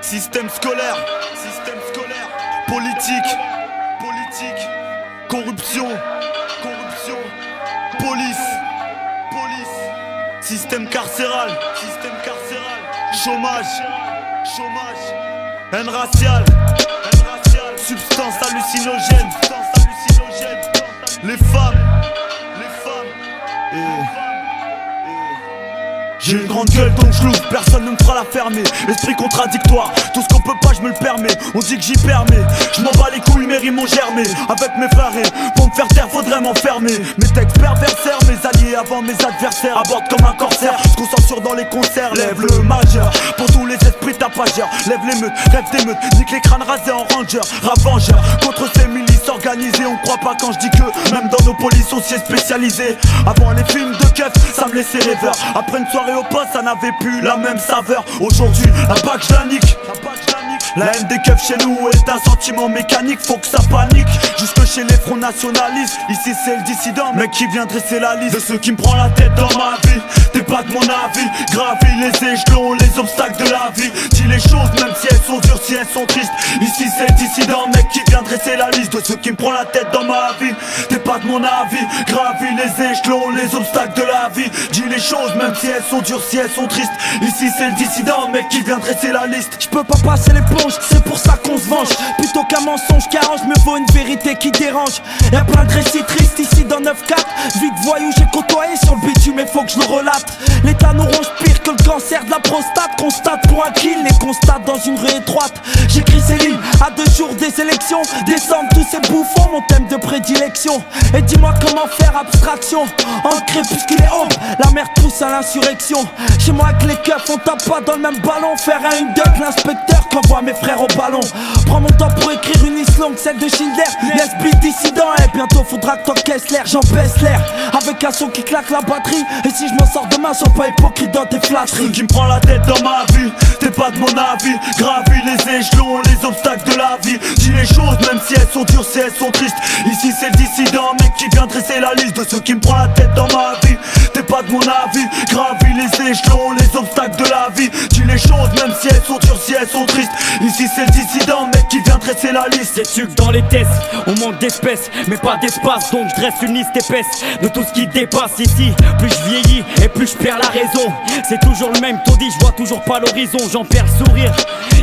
Système scolaire, politique, corruption, police, système carcéral, chômage, haine raciale, substance hallucinogène, les femmes, j'ai une grande gueule donc je l'ouvre, personne ne me fera la fermer. Esprit contradictoire, tout ce qu'on peut pas je me le permets. On dit que j'y permets, je m'en bats les couilles mes rimes ont germé. Avec mes frères et pour me faire taire faudrait m'enfermer. Mes textes perversaires, mes alliés avant mes adversaires. Aborde comme un corsaire, je concentre dans les concerts. Lève le majeur, pour tous les esprits tapageurs. Lève l'émeute, rêve d'émeute, nique les crânes rasés en ranger. Ravengeur, contre ces milices organisées. On croit pas quand je dis que, même dans nos polices on s'y est spécialisé. Avant les films de keuf, ça me laissait rêveur. Après une soirée au poste, ça n'avait plus la même saveur. Aujourd'hui, la bague je la nique. La haine des keufs chez nous est un sentiment mécanique, faut que ça panique. Jusque chez les fronts nationalistes, ici c'est le dissident, mec qui vient dresser la liste de ceux qui me prend la tête dans ma vie. T'es pas de mon avis, gravis les échelons, les obstacles de la vie. Dis les choses même si elles sont dures, si elles sont tristes. Ici c'est le dissident, mec qui vient dresser la liste de ceux qui me prend la tête dans ma vie. T'es pas de mon avis, gravis les échelons, les obstacles de la vie. Dis les choses même si elles sont dures, si elles sont tristes. Ici c'est le dissident, mec qui vient dresser la liste. Je peux pas passer l'éponge, c'est pour ça qu'on se venge. Plutôt qu'un mensonge qui arrange, me vaut une vérité qui dérange. Y'a plein de récits tristes ici dans 9-4. Vite voyou, j'ai côtoyé sur le bitume, mais faut que je le relate. L'état nous ronge pire que le cancer de la prostate. Constate pour un kill, les constate dans une rue étroite. J'écris ces lignes à 2 jours des élections. Descendent tous ces bouffons, mon thème de prédilection. Et dis-moi comment faire abstraction. En crépuscule et ombre, la mer pousse à l'insurrection. Chez moi avec les keufs, on tape pas dans le même ballon. Faire un duck, l'inspecteur qu'envoie mes frères au ballon. Prends mon temps pour écrire une liste longue, celle de Schindler. Lesbi dissident, et bientôt faudra que t'encaisses l'air. J'en baisse l'air, avec un son qui claque la batterie. Et si je m'en sors demain, sois pas hypocrite dans tes flatteries. Ceux qui me prend la tête dans ma vie, t'es pas de mon avis. Gravis les échelons, les obstacles de la vie. Dis les choses même si elles sont dures, si elles sont tristes. Ici c'est le dissident, mec qui vient dresser la liste de ceux qui me prend la tête dans ma vie. T'es pas de mon avis, gravis les échelons, les obstacles de la vie. Dis les choses même si elles sont dures, si elles sont tristes. Ici c'est le dissident, mec qui vient dresser la liste. C'est sûr que dans les tests, on manque d'espèces, mais pas d'espace. Donc je dresse une liste épaisse de tout ce qui dépasse ici. Plus je vieillis et plus je perds la raison. C'est toujours le même taudis, je vois toujours pas l'horizon. J'en perds le sourire,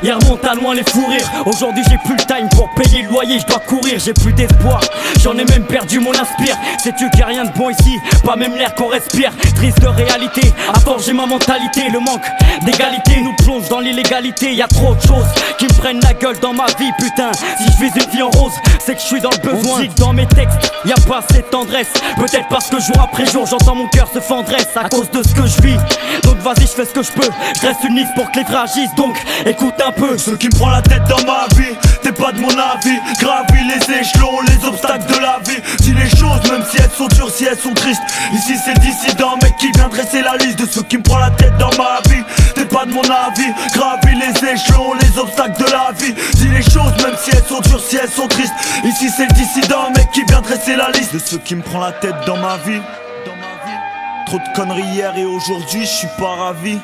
il remonte à loin les fous rires. Aujourd'hui j'ai plus le time pour payer le loyer, je dois courir, j'ai plus d'espoir. J'en ai même perdu mon inspire. Sais-tu qu'il y a rien de bon ici, pas même l'air qu'on respire. Triste de réalité, à forger ma mentalité. Le manque d'égalité nous plonge dans l'illégalité. Y a trop de choses qui me prennent la gueule dans ma vie, putain. Si je vis une vie en rose, c'est que je suis dans le besoin. On dit que dans mes textes, y a pas assez de tendresse. Peut-être parce que jour après jour, j'entends mon cœur se fendresse à cause de ce que je vis. Donc vas-y, je fais ce que je peux. Je dresse une liste pour que les fragissent. Donc écoute un peu. Ceux qui me prend la tête dans ma vie, t'es pas de mon avis. Gravis les échelons, les obstacles de la vie. Dis les choses même si elles sont dures, si elles sont tristes. Ici c'est le dissident, mec qui vient dresser la liste de ceux qui me prend la tête dans ma vie. T'es pas de mon avis, gravis les échelons, les obstacles de la vie. Dis les choses même si elles sont dures, si elles sont tristes. Ici c'est le dissident, mec qui vient dresser la liste de ceux qui me prend la tête dans ma vie. Trop de conneries hier et aujourd'hui, je suis pas ravi.